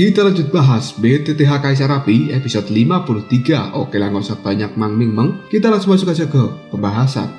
Kita lanjut bahas BTTH Kaisar Api episode 53. Oke lah, nggak usah banyak mang-ming-meng, kita langsung masuk aja ke pembahasan.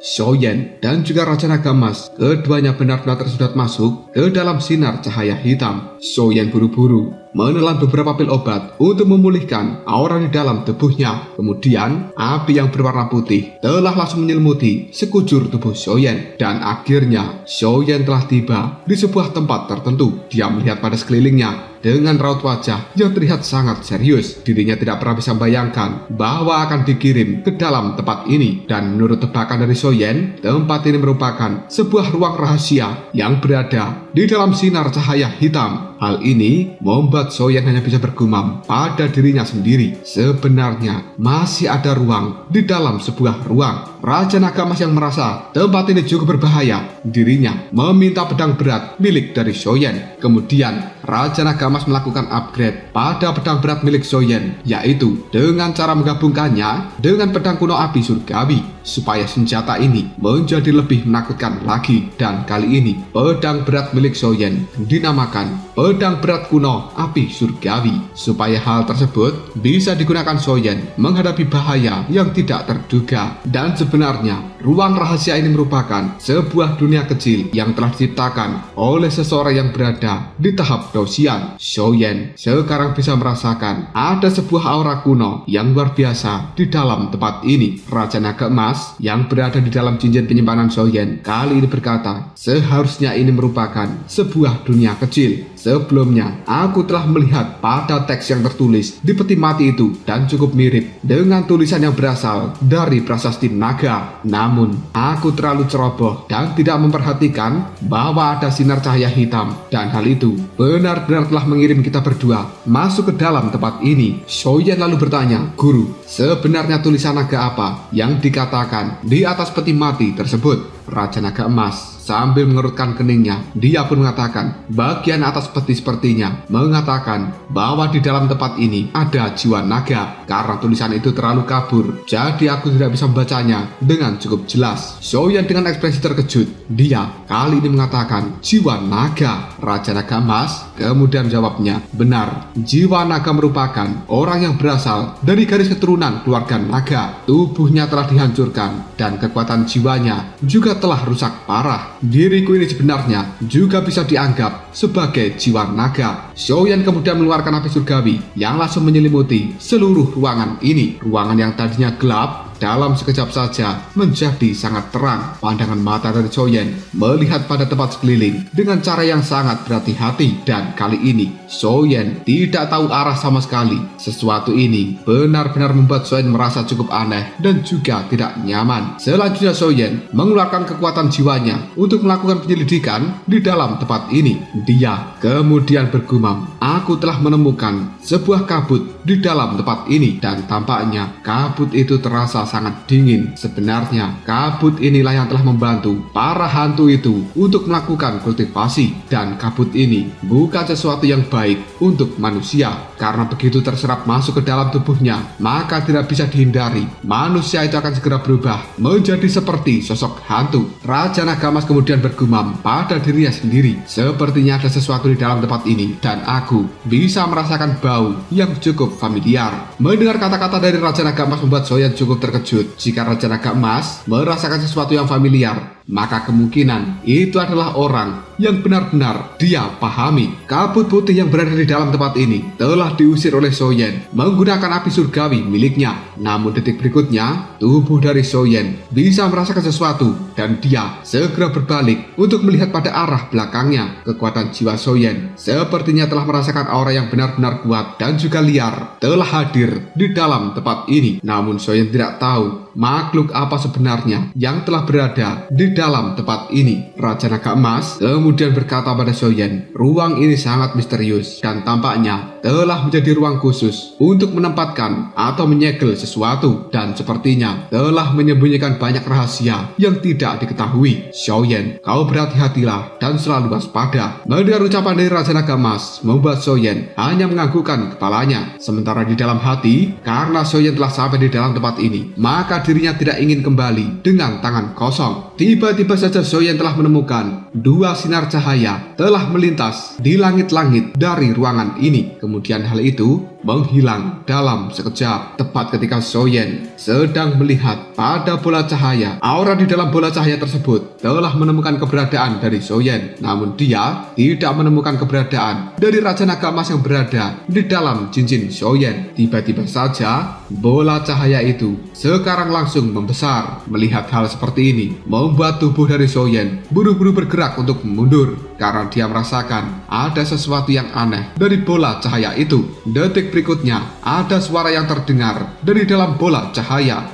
Xiaoyan dan juga Raja Naga Emas, keduanya benar-benar tersedot masuk ke dalam sinar cahaya hitam. Xiaoyan buru-buru menelan beberapa pil obat untuk memulihkan aura di dalam tubuhnya. Kemudian, api yang berwarna putih telah langsung menyelimuti sekujur tubuh Xiaoyan. Dan akhirnya, Xiaoyan telah tiba di sebuah tempat tertentu. Dia melihat pada sekelilingnya dengan raut wajah yang terlihat sangat serius. Dirinya tidak pernah bisa membayangkan bahwa akan dikirim ke dalam tempat ini. Dan menurut tebakan dari Xiaoyan, tempat ini merupakan sebuah ruang rahasia yang berada di dalam sinar cahaya hitam. Hal ini membuat Xiaoyan hanya bisa bergumam pada dirinya sendiri. Sebenarnya masih ada ruang di dalam sebuah ruang. Raja Naga Emas yang merasa tempat ini cukup berbahaya, dirinya meminta pedang berat milik dari Xiaoyan. Kemudian Raja Naga Emas melakukan upgrade pada pedang berat milik Xiaoyan, yaitu dengan cara menggabungkannya dengan pedang kuno api surgawi supaya senjata ini menjadi lebih menakutkan lagi. Dan kali ini pedang berat milik Xiaoyan dinamakan pedang berat kuno api surgawi, supaya hal tersebut bisa digunakan Xiaoyan menghadapi bahaya yang tidak terduga. Dan sebenarnya ruang rahasia ini merupakan sebuah dunia kecil yang telah diciptakan oleh seseorang yang berada di tahap Dosian. Xiaoyan sekarang bisa merasakan ada sebuah aura kuno yang luar biasa di dalam tempat ini. Raja Naga Emas yang berada di dalam cincin penyimpanan Xiaoyan kali ini berkata, seharusnya ini merupakan sebuah dunia kecil. Sebelumnya, aku telah melihat pada teks yang tertulis di peti mati itu dan cukup mirip dengan tulisan yang berasal dari prasasti naga. Namun, aku terlalu ceroboh dan tidak memperhatikan bahwa ada sinar cahaya hitam. Dan hal itu benar-benar telah mengirim kita berdua masuk ke dalam tempat ini. Xiaoyan lalu bertanya, Guru, sebenarnya tulisan naga apa yang dikatakan di atas peti mati tersebut? Raja Naga Emas sambil mengerutkan keningnya, dia pun mengatakan, bagian atas peti sepertinya mengatakan bahwa di dalam tempat ini ada jiwa naga. Karena tulisan itu terlalu kabur, jadi aku tidak bisa membacanya dengan cukup jelas. Xiaoyan dengan ekspresi terkejut, dia kali ini mengatakan jiwa naga. Raja Naga Emas kemudian jawabnya, benar, jiwa naga merupakan orang yang berasal dari garis keturunan keluarga naga. Tubuhnya telah dihancurkan dan kekuatan jiwanya juga telah rusak parah. Diriku ini sebenarnya juga bisa dianggap sebagai jiwa naga. Xiaoyan kemudian mengeluarkan api surgawi yang langsung menyelimuti seluruh ruangan ini. Ruangan yang tadinya gelap dalam sekejap saja menjadi sangat terang. Pandangan mata dari Xiaoyan melihat pada tempat sekeliling dengan cara yang sangat berhati-hati. Dan kali ini Xiaoyan tidak tahu arah sama sekali. Sesuatu ini benar-benar membuat Xiaoyan merasa cukup aneh dan juga tidak nyaman. Selanjutnya Xiaoyan mengeluarkan kekuatan jiwanya untuk melakukan penyelidikan di dalam tempat ini. Dia kemudian bergumam, aku telah menemukan sebuah kabut di dalam tempat ini. Dan tampaknya kabut itu terasa sangat dingin. Sebenarnya kabut inilah yang telah membantu para hantu itu untuk melakukan kultivasi. Dan kabut ini bukan sesuatu yang baik untuk manusia, karena begitu terserap masuk ke dalam tubuhnya, maka tidak bisa dihindari, manusia itu akan segera berubah menjadi seperti sosok hantu. Raja Naga Emas kemudian bergumam pada dirinya sendiri, sepertinya ada sesuatu di dalam tempat ini dan aku bisa merasakan bau yang cukup familiar. Mendengar kata-kata dari Raja Naga Emas membuat Xiaoyan cukup terkejut. Jika Raja Naga Emas merasakan sesuatu yang familiar, maka kemungkinan itu adalah orang yang benar-benar dia pahami. Kabut putih yang berada di dalam tempat ini telah diusir oleh Xiaoyan menggunakan api surgawi miliknya. Namun detik berikutnya, tubuh dari Xiaoyan bisa merasakan sesuatu dan dia segera berbalik untuk melihat pada arah belakangnya. Kekuatan jiwa Xiaoyan sepertinya telah merasakan aura yang benar-benar kuat dan juga liar telah hadir di dalam tempat ini. Namun Xiaoyan tidak tahu makhluk apa sebenarnya yang telah berada di dalam tempat ini. Raja Naga Emas kemudian berkata pada Xiaoyan, ruang ini sangat misterius dan tampaknya telah menjadi ruang khusus untuk menempatkan atau menyegel sesuatu dan sepertinya telah menyembunyikan banyak rahasia yang tidak diketahui. Xiaoyan, kau berhati-hatilah dan selalu waspada. Mendengar ucapan dari Raja Naga Emas membuat Xiaoyan hanya menganggukkan kepalanya. Sementara di dalam hati, karena Xiaoyan telah sampai di dalam tempat ini, maka dirinya tidak ingin kembali dengan tangan kosong. Tiba-tiba saja Xiaoyan telah menemukan dua sinar cahaya telah melintas di langit-langit dari ruangan ini. Kemudian hal itu menghilang dalam sekejap. Tepat ketika Xiaoyan sedang melihat pada bola cahaya, aura di dalam bola cahaya tersebut telah menemukan keberadaan dari Xiaoyan. Namun dia tidak menemukan keberadaan dari Raja Naga Emas yang berada di dalam cincin Xiaoyan. Tiba-tiba saja bola cahaya itu sekarang langsung membesar. Melihat hal seperti ini membuat tubuh dari Xiaoyan buru-buru bergerak untuk mundur karena dia merasakan ada sesuatu yang aneh dari bola cahaya itu. Detik berikutnya ada suara yang terdengar dari dalam bola cahaya.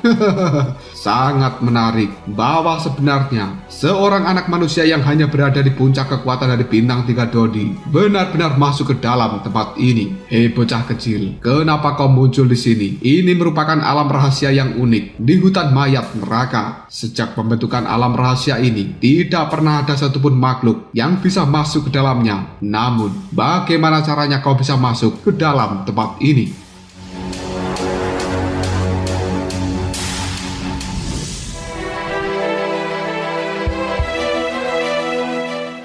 Sangat menarik bahwa sebenarnya seorang anak manusia yang hanya berada di puncak kekuatan dari bintang 3 Dodi benar-benar masuk ke dalam tempat ini. Hei bocah kecil, kenapa kau muncul di sini? Ini merupakan alam rahasia yang unik di hutan mayat neraka. Sejak pembentukan alam rahasia ini, tidak pernah ada satupun makhluk yang bisa masuk ke dalamnya. Namun, bagaimana caranya kau bisa masuk ke dalam tempat ini?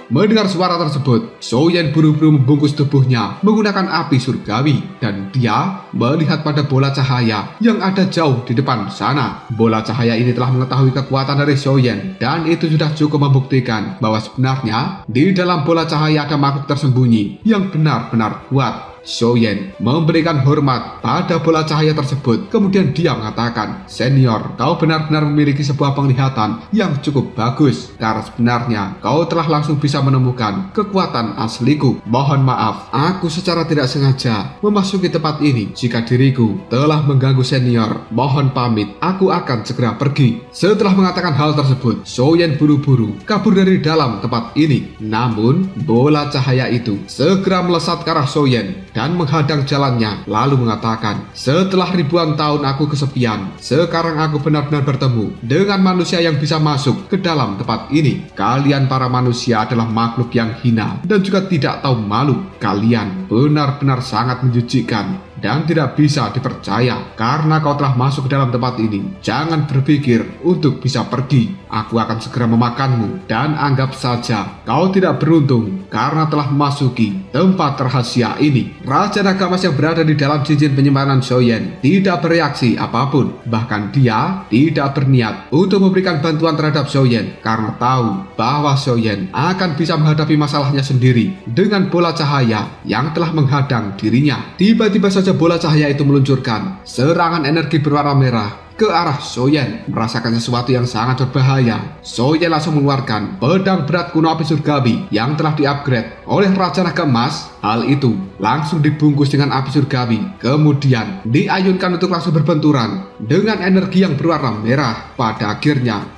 Mendengar suara tersebut, Xiaoyan buru-buru membungkus tubuhnya menggunakan api surgawi dan dia melihat pada bola cahaya yang ada jauh di depan sana. Bola cahaya ini telah mengetahui kekuatan dari Xiaoyan dan itu sudah cukup membuktikan bahwa sebenarnya di dalam bola cahaya ada makhluk tersembunyi yang benar-benar kuat. Xiaoyan memberikan hormat pada bola cahaya tersebut. Kemudian dia mengatakan, "Senior, kau benar-benar memiliki sebuah penglihatan yang cukup bagus. Karena sebenarnya kau telah langsung bisa menemukan kekuatan asliku. Mohon maaf, aku secara tidak sengaja memasuki tempat ini. Jika diriku telah mengganggu senior, mohon pamit, aku akan segera pergi." Setelah mengatakan hal tersebut, Xiaoyan buru-buru kabur dari dalam tempat ini. Namun, bola cahaya itu segera melesat ke arah Xiaoyan dan menghadang jalannya, lalu mengatakan, "Setelah ribuan tahun aku kesepian, sekarang aku benar-benar bertemu dengan manusia yang bisa masuk ke dalam tempat ini. Kalian para manusia adalah makhluk yang hina dan juga tidak tahu malu. Kalian benar-benar sangat menjijikkan dan tidak bisa dipercaya. Karena kau telah masuk ke dalam tempat ini, jangan berpikir untuk bisa pergi. Aku akan segera memakanmu dan anggap saja kau tidak beruntung karena telah memasuki tempat rahasia ini." Raja Naga Emas yang berada di dalam cincin penyimpanan Xiaoyan tidak bereaksi apapun. Bahkan dia tidak berniat untuk memberikan bantuan terhadap Xiaoyan karena tahu bahwa Xiaoyan akan bisa menghadapi masalahnya sendiri dengan bola cahaya yang telah menghadang dirinya. Tiba-tiba saja bola cahaya itu meluncurkan serangan energi berwarna merah ke arah Xiaoyan. Merasakan sesuatu yang sangat berbahaya, Xiaoyan langsung mengeluarkan pedang berat kuno api surgawi yang telah di-upgrade oleh Raja Naga Emas. Hal itu langsung dibungkus dengan api surgawi, kemudian diayunkan untuk langsung berbenturan dengan energi yang berwarna merah. Pada akhirnya,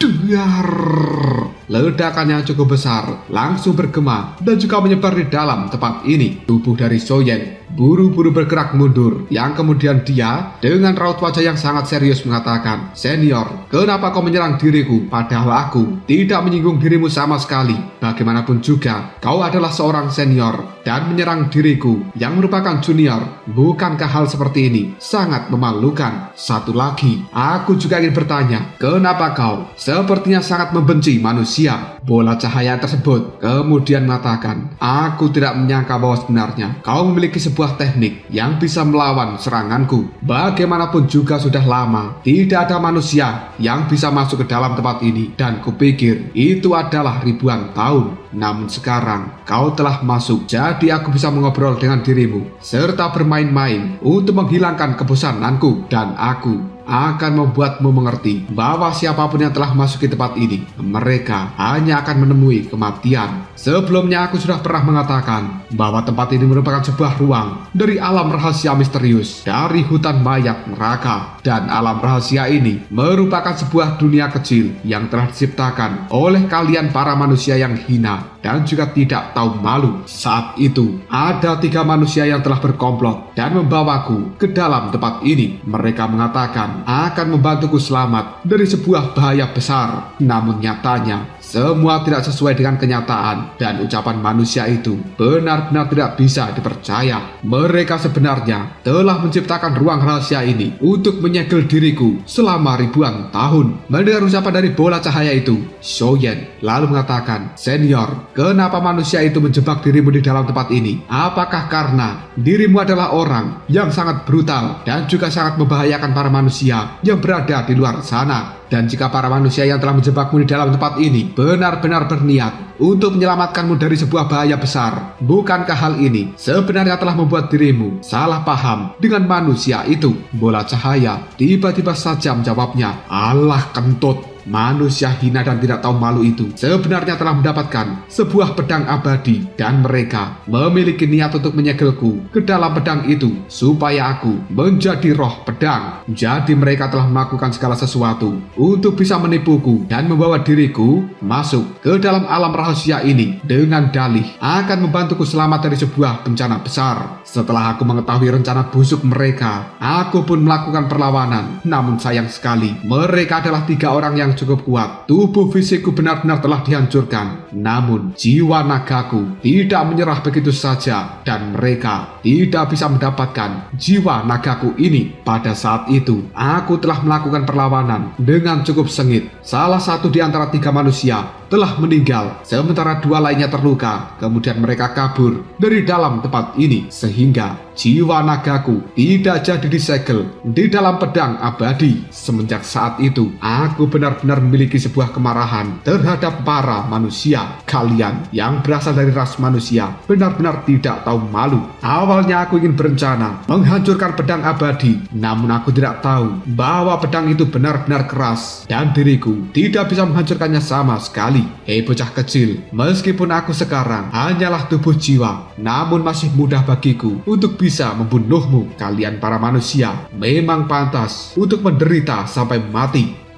ledakan yang cukup besar langsung bergema dan juga menyebar di dalam tempat ini. Tubuh dari Xiaoyan buru-buru bergerak mundur, yang kemudian dia dengan raut wajah yang sangat serius mengatakan, "Senior, kenapa kau menyerang diriku? Padahal aku tidak menyinggung dirimu sama sekali. Bagaimanapun juga, kau adalah seorang senior dan menyerang diriku yang merupakan junior. Bukankah hal seperti ini sangat memalukan? Satu lagi, aku juga ingin bertanya, kenapa kau sepertinya sangat membenci manusia?" Bola cahaya tersebut kemudian mengatakan, "Aku tidak menyangka bahwa sebenarnya kau memiliki sebuah teknik yang bisa melawan seranganku. Bagaimanapun juga sudah lama tidak ada manusia yang bisa masuk ke dalam tempat ini dan kupikir itu adalah ribuan tahun. Namun sekarang kau telah masuk, jadi aku bisa mengobrol dengan dirimu serta bermain-main untuk menghilangkan kebosananku, dan aku akan membuatmu mengerti bahwa siapapun yang telah masuk ke tempat ini, mereka hanya akan menemui kematian." Sebelumnya aku sudah pernah mengatakan bahwa tempat ini merupakan sebuah ruang dari alam rahasia misterius dari hutan mayat neraka. Dan alam rahasia ini merupakan sebuah dunia kecil yang telah diciptakan oleh kalian para manusia yang hina dan juga tidak tahu malu. Saat itu, ada 3 manusia yang telah berkomplot dan membawaku ke dalam tempat ini. Mereka mengatakan akan membantuku selamat dari sebuah bahaya besar. Namun nyatanya, semua tidak sesuai dengan kenyataan dan ucapan manusia itu benar-benar tidak bisa dipercaya. Mereka sebenarnya telah menciptakan ruang rahasia ini untuk menyegel diriku selama ribuan tahun. Mendengar ucapan dari bola cahaya itu, Shoyen lalu mengatakan, "Senior, kenapa manusia itu menjebak dirimu di dalam tempat ini? Apakah karena dirimu adalah orang yang sangat brutal dan juga sangat membahayakan para manusia yang berada di luar sana? Dan jika para manusia yang telah menjebakmu di dalam tempat ini benar-benar berniat untuk menyelamatkanmu dari sebuah bahaya besar, bukankah hal ini sebenarnya telah membuat dirimu salah paham dengan manusia itu?" Bola cahaya tiba-tiba saja menjawabnya, "Allah kentut. Manusia hina dan tidak tahu malu itu sebenarnya telah mendapatkan sebuah pedang abadi dan mereka memiliki niat untuk menyegelku ke dalam pedang itu supaya aku menjadi roh pedang. Jadi mereka telah melakukan segala sesuatu untuk bisa menipuku dan membawa diriku masuk ke dalam alam rahasia ini dengan dalih akan membantuku selamat dari sebuah bencana besar. Setelah aku mengetahui rencana busuk mereka, aku pun melakukan perlawanan. Namun sayang sekali, mereka adalah 3 orang yang cukup kuat. Tubuh fisikku benar-benar telah dihancurkan. Namun jiwa nagaku tidak menyerah begitu saja dan mereka tidak bisa mendapatkan jiwa nagaku ini. Pada saat itu, aku telah melakukan perlawanan dengan cukup sengit. Salah satu di antara 3 manusia telah meninggal, sementara 2 lainnya terluka. Kemudian mereka kabur dari dalam tempat ini, sehingga jiwa nagaku tidak jadi disegel di dalam pedang abadi. Semenjak saat itu, aku benar-benar memiliki sebuah kemarahan terhadap para manusia. Kalian yang berasal dari ras manusia benar-benar tidak tahu malu. Awalnya aku ingin berencana menghancurkan pedang abadi, namun aku tidak tahu bahwa pedang itu benar-benar keras dan diriku tidak bisa menghancurkannya sama sekali. Hei bocah kecil, meskipun aku sekarang hanyalah tubuh jiwa, namun masih mudah bagiku untuk bisa membunuhmu. Kalian para manusia memang pantas untuk menderita sampai mati.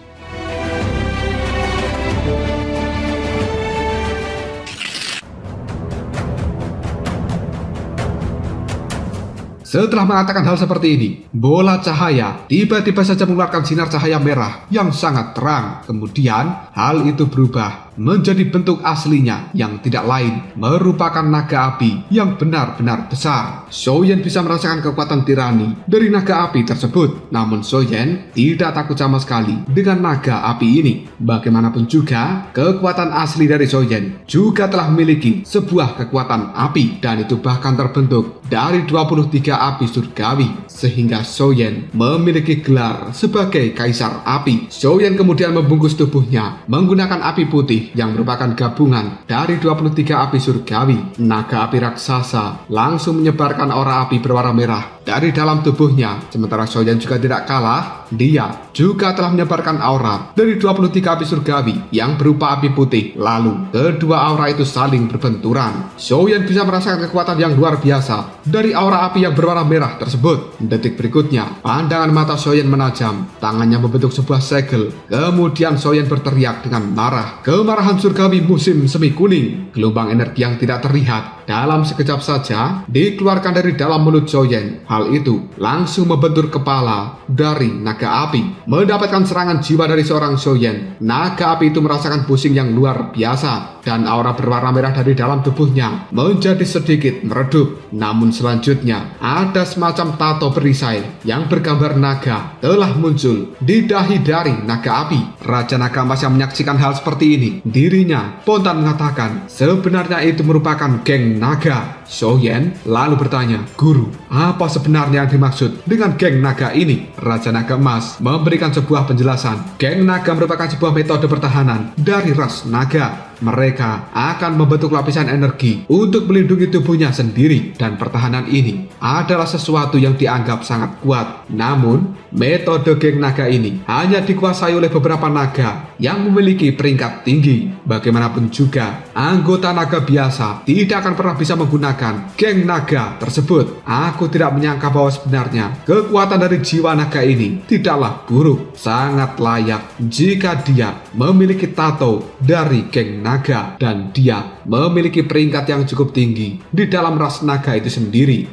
Setelah mengatakan hal seperti ini, bola cahaya tiba-tiba saja mengeluarkan sinar cahaya merah yang sangat terang. Kemudian hal itu berubah menjadi bentuk aslinya yang tidak lain merupakan naga api yang benar-benar besar. Shoyen bisa merasakan kekuatan tirani dari naga api tersebut. Namun Shoyen tidak takut sama sekali dengan naga api ini. Bagaimanapun juga, kekuatan asli dari Shoyen juga telah memiliki sebuah kekuatan api, dan itu bahkan terbentuk dari 23 api surgawi, sehingga Shoyen memiliki gelar sebagai kaisar api. Shoyen kemudian membungkus tubuhnya menggunakan api putih yang merupakan gabungan dari 23 api surgawi. Naga api raksasa langsung menyebarkan aura api berwarna merah dari dalam tubuhnya. Sementara Shoyen juga tidak kalah, dia juga telah menyebarkan aura dari 23 api surgawi yang berupa api putih. Lalu kedua aura itu saling berbenturan. Shoyen bisa merasakan kekuatan yang luar biasa dari aura api yang berwarna merah tersebut. Detik berikutnya, pandangan mata Shoyen menajam, tangannya membentuk sebuah segel. Kemudian Shoyen berteriak dengan marah. Kemarahan surgawi musim semi kuning. Gelombang energi yang tidak terlihat dalam sekejap saja dikeluarkan dari dalam mulut Shoyen. Hal itu langsung membentur kepala dari naga api. Mendapatkan serangan jiwa dari seorang Shoyen, naga api itu merasakan pusing yang luar biasa dan aura berwarna merah dari dalam tubuhnya menjadi sedikit meredup. Namun selanjutnya ada semacam tato perisai yang bergambar naga telah muncul di dahi dari naga api. Raja Naga Emas yang menyaksikan hal seperti ini, dirinya spontan mengatakan sebenarnya itu merupakan geng naga. Shoyen lalu bertanya, "Guru, apa sebenarnya yang dimaksud dengan geng naga ini?" Raja Naga Emas memberikan sebuah penjelasan. Geng naga merupakan sebuah metode pertahanan dari ras naga. mereka akan membentuk lapisan energi untuk melindungi tubuhnya sendiri, dan pertahanan ini adalah sesuatu yang dianggap sangat kuat. Namun, metode geng naga ini hanya dikuasai oleh beberapa naga yang memiliki peringkat tinggi. Bagaimanapun juga, anggota naga biasa tidak akan pernah bisa menggunakan geng naga tersebut. Aku tidak menyangka bahwa sebenarnya kekuatan dari jiwa naga ini tidaklah buruk, sangat layak jika dia memiliki tato dari geng naga dan dia memiliki peringkat yang cukup tinggi di dalam ras naga itu sendiri.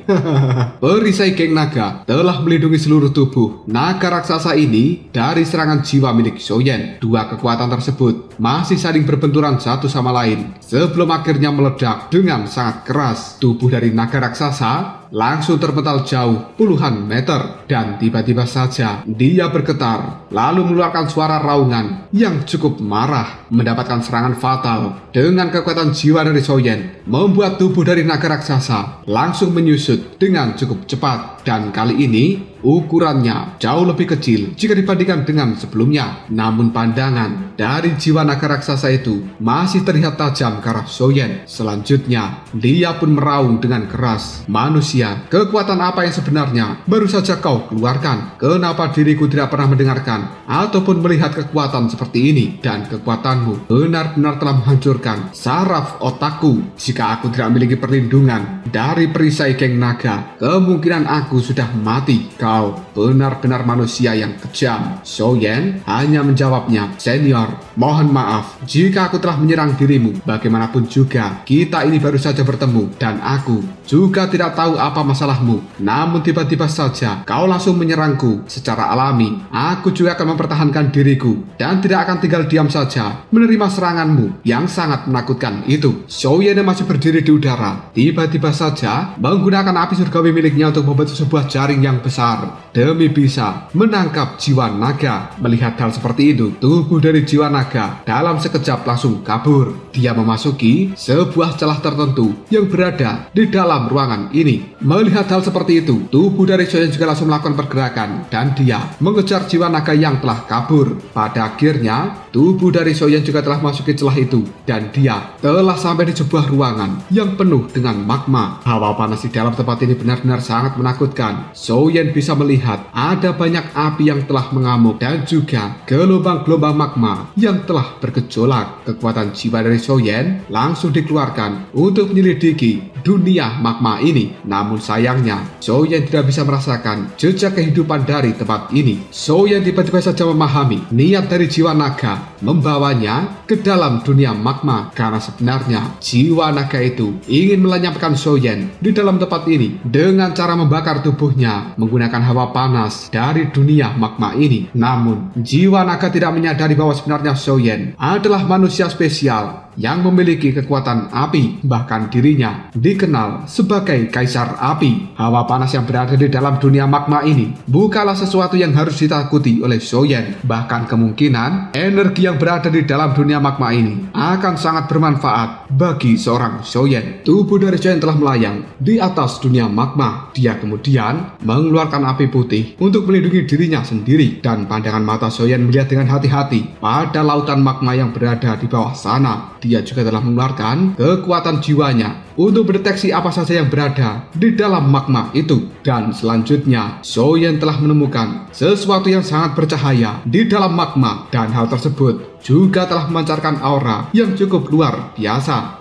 Perisai geng naga telah melindungi seluruh tubuh naga raksasa ini dari serangan jiwa milik Xiaoyan. Dua kekuatan tersebut masih saling berbenturan satu sama lain sebelum akhirnya meledak dengan sangat keras. Tubuh dari naga raksasa langsung terpental jauh puluhan meter, dan tiba-tiba saja dia bergetar lalu mengeluarkan suara raungan yang cukup marah. Mendapatkan serangan fatal dengan kekuatan jiwa dari Xiaoyan membuat tubuh dari naga raksasa langsung menyusut dengan cukup cepat, dan kali ini ukurannya jauh lebih kecil jika dibandingkan dengan sebelumnya. Namun pandangan dari jiwa naga raksasa itu masih terlihat tajam ke arah Xiaoyan. Selanjutnya dia pun meraung dengan keras, "Manusia, kekuatan apa yang sebenarnya baru saja kau keluarkan? Kenapa diriku tidak pernah mendengarkan ataupun melihat kekuatan seperti ini? Dan kekuatanmu benar-benar telah menghancurkan saraf otakku. Jika aku tidak memiliki perlindungan dari perisai geng naga, kemungkinan aku sudah mati. Kau benar-benar manusia yang kejam." Xiaoyan hanya menjawabnya, "Senior, mohon maaf jika aku telah menyerang dirimu. Bagaimanapun juga, kita ini baru saja bertemu dan aku juga tidak tahu apa masalahmu. Namun tiba-tiba saja kau langsung menyerangku secara alami. Aku juga akan mempertahankan diriku dan tidak akan tinggal diam saja menerima seranganmu yang sangat menakutkan itu." Xiaoyan yang masih berdiri di udara tiba-tiba saja menggunakan api surgawi miliknya untuk membentuk sebuah jaring yang besar demi bisa menangkap jiwa naga. Melihat hal seperti itu, tubuh dari jiwa naga dalam sekejap langsung kabur. Dia memasuki sebuah celah tertentu yang berada di dalam ruangan ini. Melihat hal seperti itu, tubuh dari Xiaoyan juga langsung melakukan pergerakan dan dia mengejar jiwa naga yang telah kabur. Pada akhirnya, tubuh dari Xiaoyan juga telah memasuki celah itu dan dia telah sampai di sebuah ruangan yang penuh dengan magma. Hawa panas di dalam tempat ini benar-benar sangat menakutkan. Xiaoyan bisa melihat ada banyak api yang telah mengamuk dan juga gelombang-gelombang magma yang telah bergejolak. Kekuatan jiwa dari Xiaoyan langsung dikeluarkan untuk menyelidiki dunia magma ini. Namun sayangnya, Xiaoyan tidak bisa merasakan jejak kehidupan dari tempat ini. Xiaoyan tiba-tiba saja memahami niat dari jiwa naga membawanya ke dalam dunia magma, karena sebenarnya jiwa naga itu ingin melenyapkan Xiaoyan di dalam tempat ini dengan cara membakar tubuhnya menggunakan hawa panas dari dunia magma ini. Namun jiwa naga tidak menyadari bahwa sebenarnya Xiaoyan adalah manusia spesial yang memiliki kekuatan api. Bahkan dirinya dikenal sebagai kaisar api. Hawa panas yang berada di dalam dunia magma ini bukanlah sesuatu yang harus ditakuti oleh Xiaoyan. Bahkan kemungkinan energi yang berada di dalam dunia magma ini akan sangat bermanfaat bagi seorang Xiaoyan. Tubuh dari Xiaoyan telah melayang di atas dunia magma. Dia kemudian mengeluarkan api putih untuk melindungi dirinya sendiri, dan pandangan mata Xiaoyan melihat dengan hati-hati pada lautan magma yang berada di bawah sana. Dia juga telah mengeluarkan kekuatan jiwanya untuk mendeteksi apa saja yang berada di dalam magma itu. Dan selanjutnya, Xiaoyan telah menemukan sesuatu yang sangat bercahaya di dalam magma, dan hal tersebut juga telah memancarkan aura yang cukup luar biasa.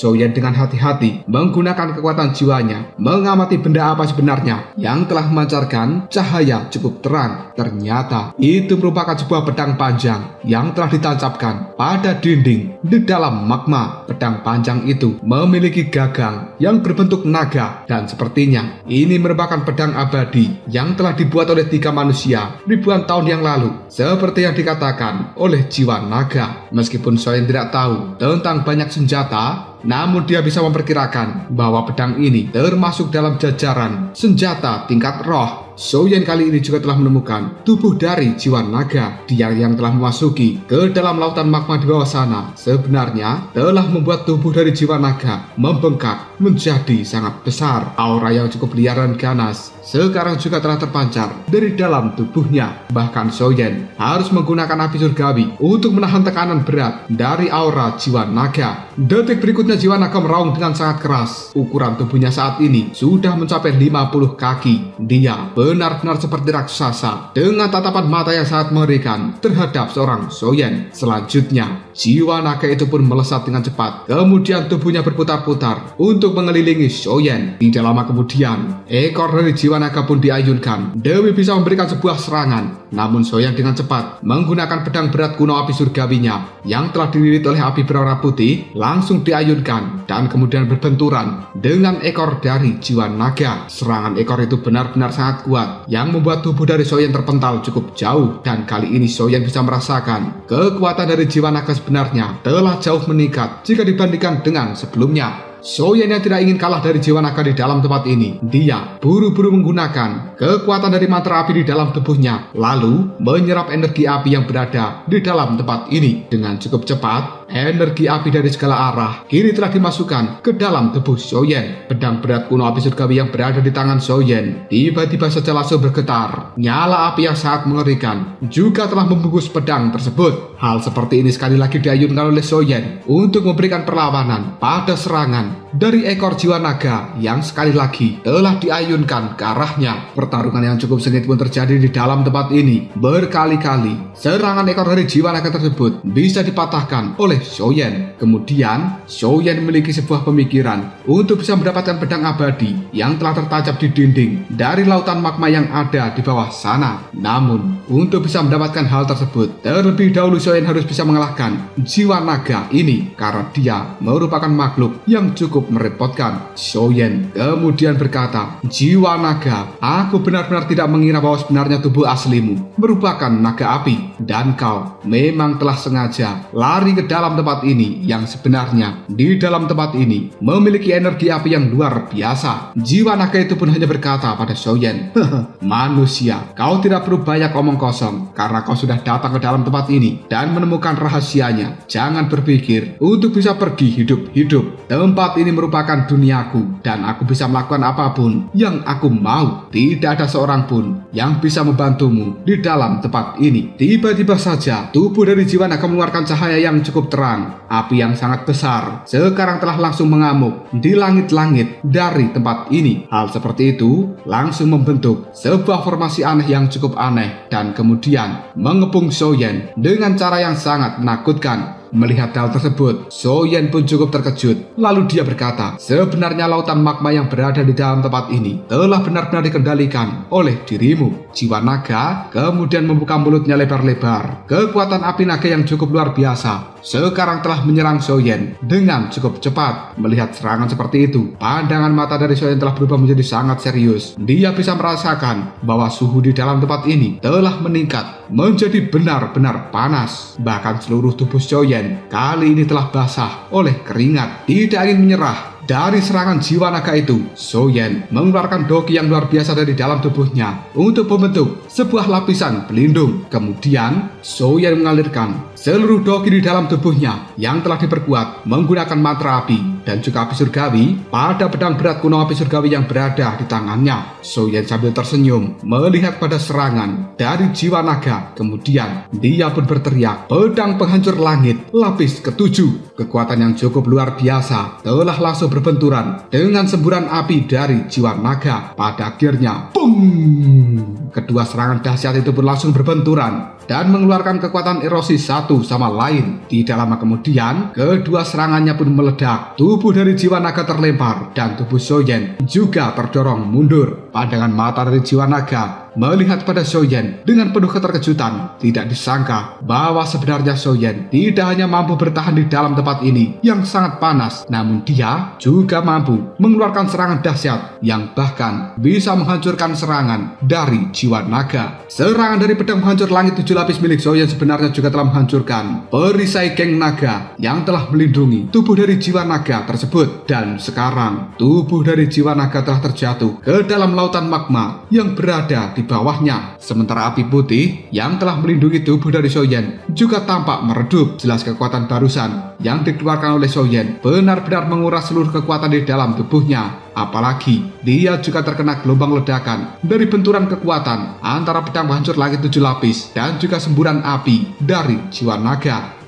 Xiaoyan dengan hati-hati menggunakan kekuatan jiwanya mengamati benda apa sebenarnya yang telah memancarkan cahaya cukup terang. Ternyata itu merupakan sebuah pedang panjang yang telah ditancapkan pada dinding di dalam magma. Pedang panjang itu memiliki gagang yang berbentuk naga, dan sepertinya ini merupakan pedang abadi yang telah dibuat oleh 3 manusia ribuan tahun yang lalu, seperti yang dikatakan oleh jiwa naga. Meskipun Xiaoyan tidak tahu tentang banyak senjata, namun dia bisa memperkirakan bahwa pedang ini termasuk dalam jajaran senjata tingkat roh. Soyen kali ini juga telah menemukan tubuh dari jiwa naga. Dia yang telah memasuki ke dalam lautan magma di bawah sana sebenarnya telah membuat tubuh dari jiwa naga membengkak menjadi sangat besar. Aura yang cukup liar dan ganas sekarang juga telah terpancar dari dalam tubuhnya. Bahkan Soyen harus menggunakan api surgawi untuk menahan tekanan berat dari aura jiwa naga. Detik berikutnya jiwa naga meraung dengan sangat keras. Ukuran tubuhnya saat ini sudah mencapai 50 kaki. Dia benar-benar seperti raksasa dengan tatapan mata yang sangat mengerikan terhadap seorang Soyen. Selanjutnya jiwa naga itu pun melesat dengan cepat. Kemudian tubuhnya berputar-putar untuk mengelilingi Soyen. Tidak lama kemudian ekor dari jiwa naga pun diayunkan demi bisa memberikan sebuah serangan. Namun Soyen dengan cepat menggunakan pedang berat kuno api surgawinya yang telah dililit oleh api berwarna putih langsung diayunkan dan kemudian berbenturan dengan ekor dari jiwa naga. Serangan ekor itu benar-benar sangat kuat yang membuat tubuh dari Soyen terpental cukup jauh, dan kali ini Soyen bisa merasakan kekuatan dari jiwa naga sebenarnya telah jauh meningkat jika dibandingkan dengan sebelumnya. Soyen yang tidak ingin kalah dari jiwa naga di dalam tempat ini, dia buru-buru menggunakan kekuatan dari mantra api di dalam tubuhnya, lalu menyerap energi api yang berada di dalam tempat ini. Dengan cukup cepat, energi api dari segala arah kini telah dimasukkan ke dalam tubuh Soyen. Pedang berat kuno api surgawi yang berada di tangan Soyen tiba-tiba saja langsung bergetar. Nyala api yang sangat mengerikan juga telah membungkus pedang tersebut. Hal seperti ini sekali lagi diayunkan oleh Soyen untuk memberikan perlawanan pada serangan dari ekor jiwa naga yang sekali lagi telah diayunkan ke arahnya. Pertarungan yang cukup sengit pun terjadi di dalam tempat ini berkali-kali. Serangan ekor dari jiwa naga tersebut bisa dipatahkan oleh Soyen. Kemudian Soyen memiliki sebuah pemikiran untuk bisa mendapatkan pedang abadi yang telah tertancap di dinding dari lautan magma yang ada di bawah sana. Namun untuk bisa mendapatkan hal tersebut, terlebih dahulu Soyen harus bisa mengalahkan jiwa naga ini karena dia merupakan makhluk yang cukup merepotkan. Soyen kemudian berkata, "Jiwa naga, aku benar-benar tidak mengira bahwa sebenarnya tubuh aslimu merupakan naga api, dan kau memang telah sengaja lari ke dalam tempat ini yang sebenarnya di dalam tempat ini memiliki energi api yang luar biasa." Jiwa naga itu pun hanya berkata pada Soyen, "Manusia, kau tidak perlu banyak omong kosong karena kau sudah datang ke dalam tempat ini dan menemukan rahasianya. Jangan berpikir untuk bisa pergi hidup-hidup. Tempat ini merupakan duniaku dan aku bisa melakukan apapun yang aku mau. Tidak ada seorang pun yang bisa membantumu di dalam tempat ini." Tiba-tiba saja tubuh dari jiwa naga mengeluarkan cahaya yang cukup terang. Api yang sangat besar sekarang telah langsung mengamuk di langit-langit dari tempat ini. Hal seperti itu langsung membentuk sebuah formasi aneh yang cukup aneh dan kemudian mengepung Soyen dengan cara yang sangat menakutkan. Melihat hal tersebut, Soyen pun cukup terkejut. Lalu dia berkata, "Sebenarnya lautan magma yang berada di dalam tempat ini telah benar-benar dikendalikan oleh dirimu." Jiwa naga kemudian membuka mulutnya lebar-lebar. Kekuatan api naga yang cukup luar biasa sekarang telah menyerang Soyen dengan cukup cepat. Melihat serangan seperti itu, pandangan mata dari Soyen telah berubah menjadi sangat serius. Dia bisa merasakan bahwa suhu di dalam tempat ini telah meningkat menjadi benar-benar panas. Bahkan seluruh tubuh Soyen kali ini telah basah oleh keringat. Tidak ingin menyerah dari serangan jiwa naga itu, Soyen mengeluarkan doki yang luar biasa dari dalam tubuhnya untuk membentuk sebuah lapisan pelindung. Kemudian Soyen mengalirkan seluruh doki di dalam tubuhnya yang telah diperkuat menggunakan mantra api dan juga api surgawi pada pedang berat kuno api surgawi yang berada di tangannya. Soyen sambil tersenyum melihat pada serangan dari jiwa naga. Kemudian dia pun berteriak, "Pedang penghancur langit lapis ke-7." Kekuatan yang cukup luar biasa telah langsung berbenturan dengan semburan api dari jiwa naga. Pada akhirnya, boom! Kedua serangan dahsyat itu pun langsung berbenturan dan mengeluarkan kekuatan erosi satu sama lain. Tidak lama kemudian, kedua serangannya pun meledak. Tubuh dari jiwa naga terlempar dan tubuh Soyen juga terdorong mundur. Pandangan mata dari jiwa naga melihat pada Xiaoyan dengan penuh keterkejutan. Tidak disangka bahwa sebenarnya Xiaoyan tidak hanya mampu bertahan di dalam tempat ini yang sangat panas, namun dia juga mampu mengeluarkan serangan dahsyat yang bahkan bisa menghancurkan serangan dari jiwa naga. Serangan dari pedang penghancur langit 7 lapis milik Xiaoyan sebenarnya juga telah menghancurkan perisai geng naga yang telah melindungi tubuh dari jiwa naga tersebut. Dan sekarang tubuh dari jiwa naga telah terjatuh ke dalam lautan magma yang berada di bawahnya. Sementara api putih yang telah melindungi tubuh dari Xiaoyan juga tampak meredup. Jelas kekuatan barusan yang dikeluarkan oleh Xiaoyan benar-benar menguras seluruh kekuatan di dalam tubuhnya. Apalagi dia juga terkena gelombang ledakan dari benturan kekuatan antara pedang penghancur langit 7 lapis dan juga semburan api dari jiwa naga.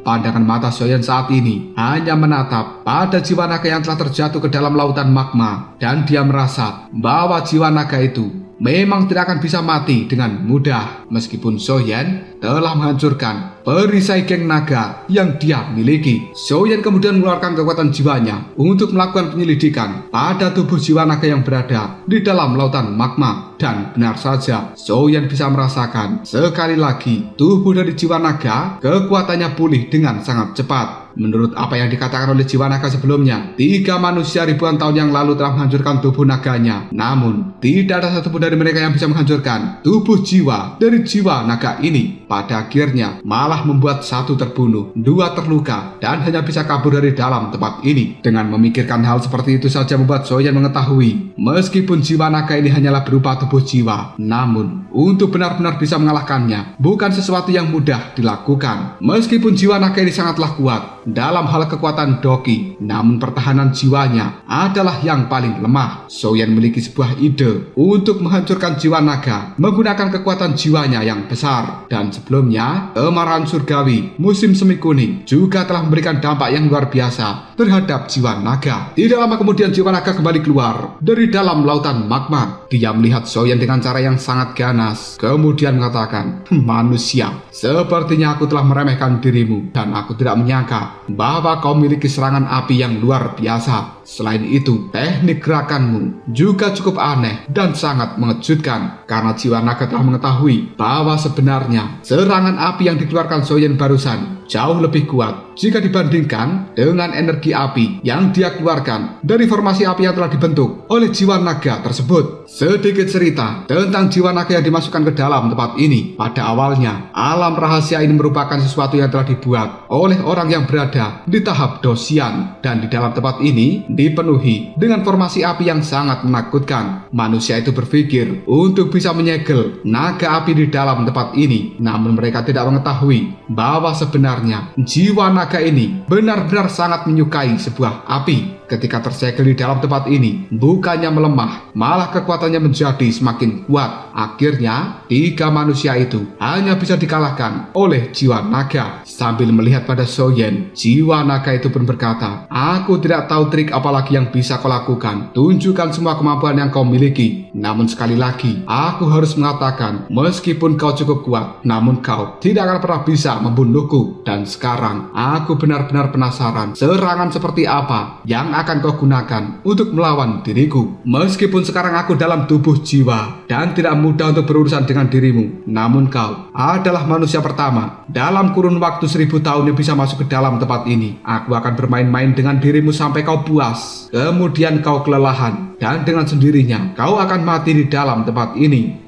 Pandangan mata Xiaoyan saat ini hanya menatap pada jiwa naga yang telah terjatuh ke dalam lautan magma, dan dia merasa bahwa jiwa naga itu memang tidak akan bisa mati dengan mudah meskipun Xiaoyan telah menghancurkan perisai geng naga yang dia miliki. Xiaoyan kemudian mengeluarkan kekuatan jiwanya untuk melakukan penyelidikan pada tubuh jiwa naga yang berada di dalam lautan magma. Dan benar saja, Xiaoyan bisa merasakan sekali lagi tubuh dari jiwa naga kekuatannya pulih dengan sangat cepat. Menurut apa yang dikatakan oleh jiwa naga sebelumnya, 3 manusia ribuan tahun yang lalu telah menghancurkan tubuh naganya. Namun, tidak ada satupun dari mereka yang bisa menghancurkan tubuh jiwa dari jiwa naga ini. Pada akhirnya, malah membuat 1 terbunuh, 2 terluka, dan hanya bisa kabur dari dalam tempat ini. Dengan memikirkan hal seperti itu saja membuat Xiaoyan mengetahui, meskipun jiwa naga ini hanyalah berupa tubuh jiwa, namun untuk benar-benar bisa mengalahkannya bukan sesuatu yang mudah dilakukan. Meskipun jiwa naga ini sangatlah kuat dalam hal kekuatan doki, namun pertahanan jiwanya adalah yang paling lemah. Xiaoyan memiliki sebuah ide untuk menghancurkan jiwa naga menggunakan kekuatan jiwanya yang besar. Dan sebelumnya, kemarahan surgawi musim semi kuning juga telah memberikan dampak yang luar biasa terhadap jiwa naga. Tidak lama kemudian jiwa naga kembali keluar dari dalam lautan magma. Dia melihat Xiaoyan dengan cara yang sangat ganas, kemudian mengatakan, "Manusia, sepertinya aku telah meremehkan dirimu, dan aku tidak menyangka bahwa kau memiliki serangan api yang luar biasa. Selain itu, teknik gerakanmu juga cukup aneh dan sangat mengejutkan." Karena jiwa naga telah mengetahui bahwa sebenarnya serangan api yang dikeluarkan Xiaoyan barusan jauh lebih kuat jika dibandingkan dengan energi api yang dia keluarkan dari formasi api yang telah dibentuk oleh jiwa naga tersebut. Sedikit cerita tentang jiwa naga yang dimasukkan ke dalam tempat ini. Pada awalnya, alam rahasia ini merupakan sesuatu yang telah dibuat oleh orang yang berada di tahap dosian, dan di dalam tempat ini dipenuhi dengan formasi api yang sangat menakutkan. Manusia itu berpikir untuk bisa menyegel naga api di dalam tempat ini, namun mereka tidak mengetahui bahwa sebenarnya jiwa naga ini benar-benar sangat menyukai sebuah api. Ketika tersegel di dalam tempat ini, bukannya melemah, malah kekuatannya menjadi semakin kuat. Akhirnya, 3 manusia itu hanya bisa dikalahkan oleh jiwa naga. Sambil melihat pada Xiaoyan, jiwa naga itu pun berkata, "Aku tidak tahu trik apalagi yang bisa kau lakukan. Tunjukkan semua kemampuan yang kau miliki. Namun sekali lagi, aku harus mengatakan, meskipun kau cukup kuat, namun kau tidak akan pernah bisa membunuhku. Dan sekarang, aku benar-benar penasaran serangan seperti apa yang akan kau gunakan untuk melawan diriku. Meskipun sekarang aku dalam tubuh jiwa dan tidak mudah untuk berurusan dengan dirimu, namun kau adalah manusia pertama dalam kurun waktu 1000 tahun yang bisa masuk ke dalam tempat ini. Aku akan bermain-main dengan dirimu sampai kau puas. Kemudian kau kelelahan, dan dengan sendirinya kau akan mati di dalam tempat ini."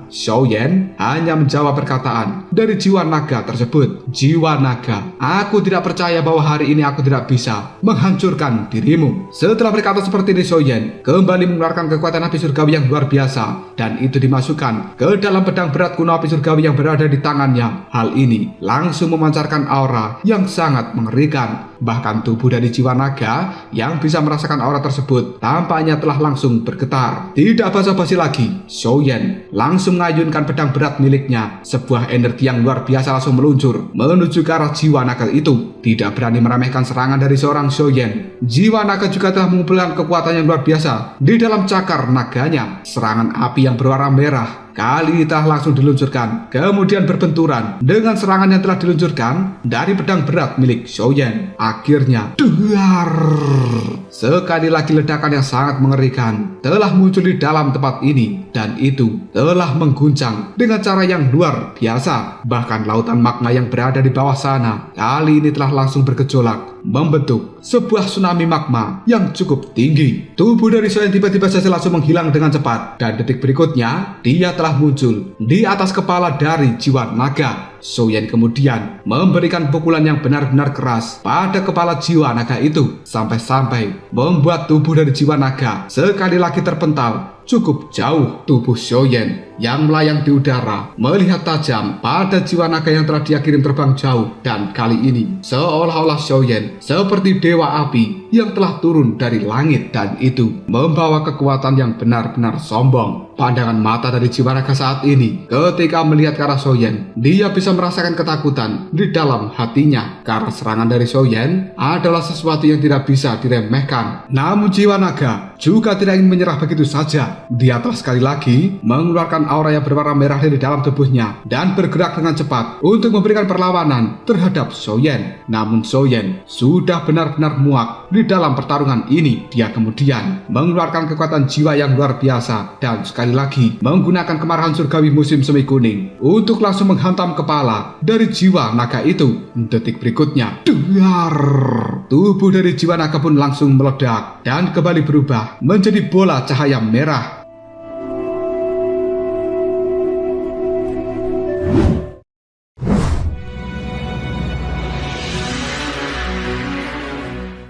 Xiaoyan hanya menjawab perkataan dari jiwa naga tersebut. "Jiwa naga, aku tidak percaya bahwa hari ini aku tidak bisa menghancurkan dirimu." Setelah berkata seperti ini, Xiaoyan kembali mengeluarkan kekuatan api surgawi yang luar biasa, dan itu dimasukkan ke dalam pedang berat kuno api surgawi yang berada di tangannya. Hal ini langsung memancarkan aura yang sangat mengerikan. Bahkan tubuh dari jiwa naga yang bisa merasakan aura tersebut tampaknya telah langsung bergetar. Tidak basa-basi lagi, Xiaoyan langsung mengayunkan pedang berat miliknya. Sebuah energi yang luar biasa langsung meluncur menuju ke arah jiwa naga itu. tidak berani meremehkan serangan dari seorang Shoyen. Jiwa naga juga telah mengumpulkan kekuatan yang luar biasa di dalam cakar naganya. Serangan api yang berwarna merah kali ini telah langsung diluncurkan, kemudian berbenturan dengan serangan yang telah diluncurkan dari pedang berat milik Shoyen. Akhirnya, duar! Sekali lagi ledakan yang sangat mengerikan telah muncul di dalam tempat ini, dan itu telah mengguncang dengan cara yang luar biasa. Bahkan lautan magma yang berada di bawah sana kali ini telah langsung bergejolak, membentuk sebuah tsunami magma yang cukup tinggi. Tubuh dari Shoyen tiba-tiba saja langsung menghilang dengan cepat, dan detik berikutnya dia telah muncul di atas kepala dari jiwa naga. Shoyen kemudian memberikan pukulan yang benar-benar keras pada kepala jiwa naga itu, sampai-sampai membuat tubuh dari jiwa naga sekali lagi terpental cukup jauh. Tubuh Shoyen yang melayang di udara melihat tajam pada jiwa naga yang telah dia kirim terbang jauh, dan kali ini seolah-olah Shoyen seperti dewa api yang telah turun dari langit, dan itu membawa kekuatan yang benar-benar sombong. Pandangan mata dari jiwa naga saat ini ketika melihat ke arah Shoyen, dia bisa merasakan ketakutan di dalam hatinya karena serangan dari Shoyen adalah sesuatu yang tidak bisa diremehkan. Namun jiwa naga juga tidak ingin menyerah begitu saja. Dia telah sekali lagi mengeluarkan aura yang berwarna merah dari dalam tubuhnya dan bergerak dengan cepat untuk memberikan perlawanan terhadap Shoyen. Namun Shoyen sudah benar-benar muak di dalam pertarungan ini. Dia kemudian mengeluarkan kekuatan jiwa yang luar biasa dan sekali lagi menggunakan kemarahan surgawi musim semi kuning untuk langsung menghantam kepala dari jiwa naga itu. Detik berikutnya, duar! Tubuh dari jiwa naga pun langsung meledak dan kembali berubah menjadi bola cahaya merah.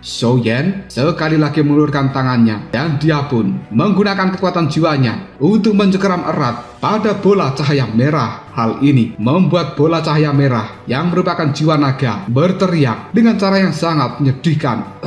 Shoyen sekali lagi mengulurkan tangannya, dan dia pun menggunakan kekuatan jiwanya untuk mencengkeram erat pada bola cahaya merah. Hal ini membuat bola cahaya merah yang merupakan jiwa naga berteriak dengan cara yang sangat menyedihkan.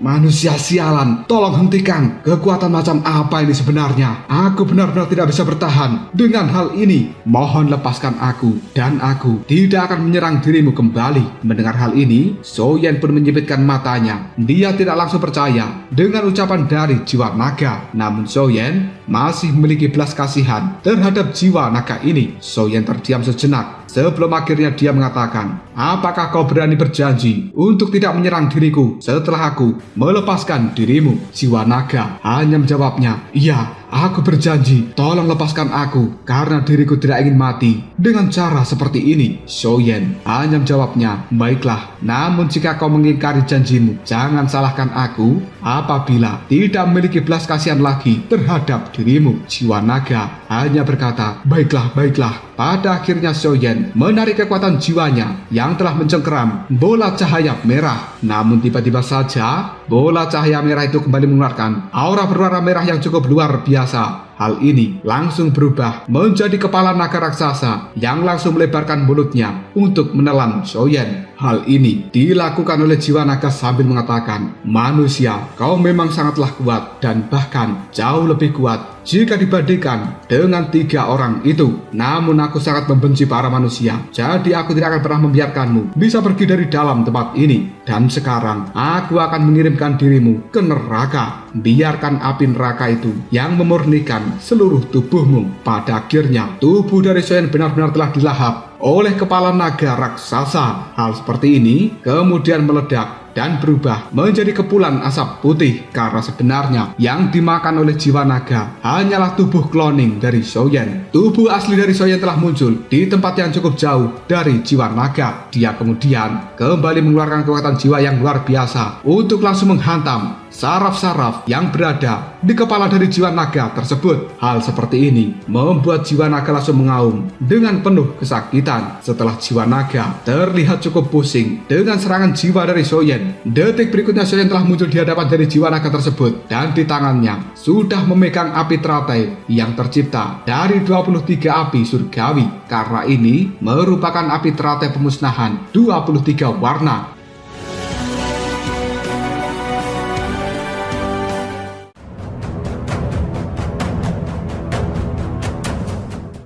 Manusia sialan, tolong hentikan. Kekuatan macam apa ini sebenarnya? Aku benar-benar tidak bisa bertahan dengan hal ini. Mohon lepaskan aku, dan aku tidak akan menyerang dirimu kembali. Mendengar hal ini, Shoyen pun menyipitkan matanya. Dia tidak langsung percaya dengan ucapan dari jiwa naga. Namun Shoyen masih memiliki belas kasihan terhadap jiwa naga ini. Shoyen terdiam sejenak sebelum akhirnya dia mengatakan, apakah kau berani berjanji untuk tidak menyerang diriku setelah aku melepaskan dirimu? Jiwa naga hanya menjawabnya, iya, aku berjanji, tolong lepaskan aku karena diriku tidak ingin mati dengan cara seperti ini. Shoyen hanya menjawabnya, baiklah, namun jika kau mengingkari janjimu, jangan salahkan aku apabila tidak memiliki belas kasihan lagi terhadap dirimu. Jiwa naga hanya berkata, baiklah, baiklah. Pada akhirnya Shoyen menarik kekuatan jiwanya yang telah mencengkeram bola cahaya merah. Namun tiba-tiba saja bola cahaya merah itu kembali mengeluarkan aura berwarna merah yang cukup luar biasa. Hal ini langsung berubah menjadi kepala naga raksasa yang langsung melebarkan mulutnya untuk menelan Shoyen. Hal ini dilakukan oleh jiwa naga sambil mengatakan, manusia, kau memang sangatlah kuat dan bahkan jauh lebih kuat jika dibandingkan dengan 3 orang itu. Namun aku sangat membenci para manusia, jadi aku tidak akan pernah membiarkanmu bisa pergi dari dalam tempat ini. Dan sekarang aku akan mengirimkan dirimu ke neraka. Biarkan api neraka itu yang memurnikan seluruh tubuhmu. Pada akhirnya tubuh dari Shoyen benar-benar telah dilahap oleh kepala naga raksasa. Hal seperti ini kemudian meledak dan berubah menjadi kepulan asap putih, karena sebenarnya yang dimakan oleh jiwa naga hanyalah tubuh kloning dari Shoyen. Tubuh asli dari Shoyen telah muncul di tempat yang cukup jauh dari jiwa naga. Dia kemudian kembali mengeluarkan kekuatan jiwa yang luar biasa untuk langsung menghantam saraf-saraf yang berada di kepala dari jiwa naga tersebut. Hal seperti ini membuat jiwa naga langsung mengaum dengan penuh kesakitan. Setelah jiwa naga terlihat cukup pusing dengan serangan jiwa dari Shoyen, detik berikutnya Shoyen telah muncul di hadapan dari jiwa naga tersebut, dan di tangannya sudah memegang api teratai yang tercipta dari 23 api surgawi. Karena ini merupakan api teratai pemusnahan 23 warna.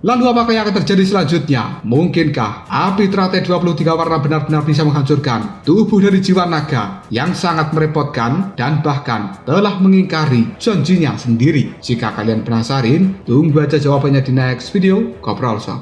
Lalu apakah yang akan terjadi selanjutnya? Mungkinkah api teratai 23 warna benar-benar bisa menghancurkan tubuh dari jiwa naga yang sangat merepotkan dan bahkan telah mengingkari janjinya sendiri? Jika kalian penasaran, tunggu aja jawabannya di next video. Koprol Shop.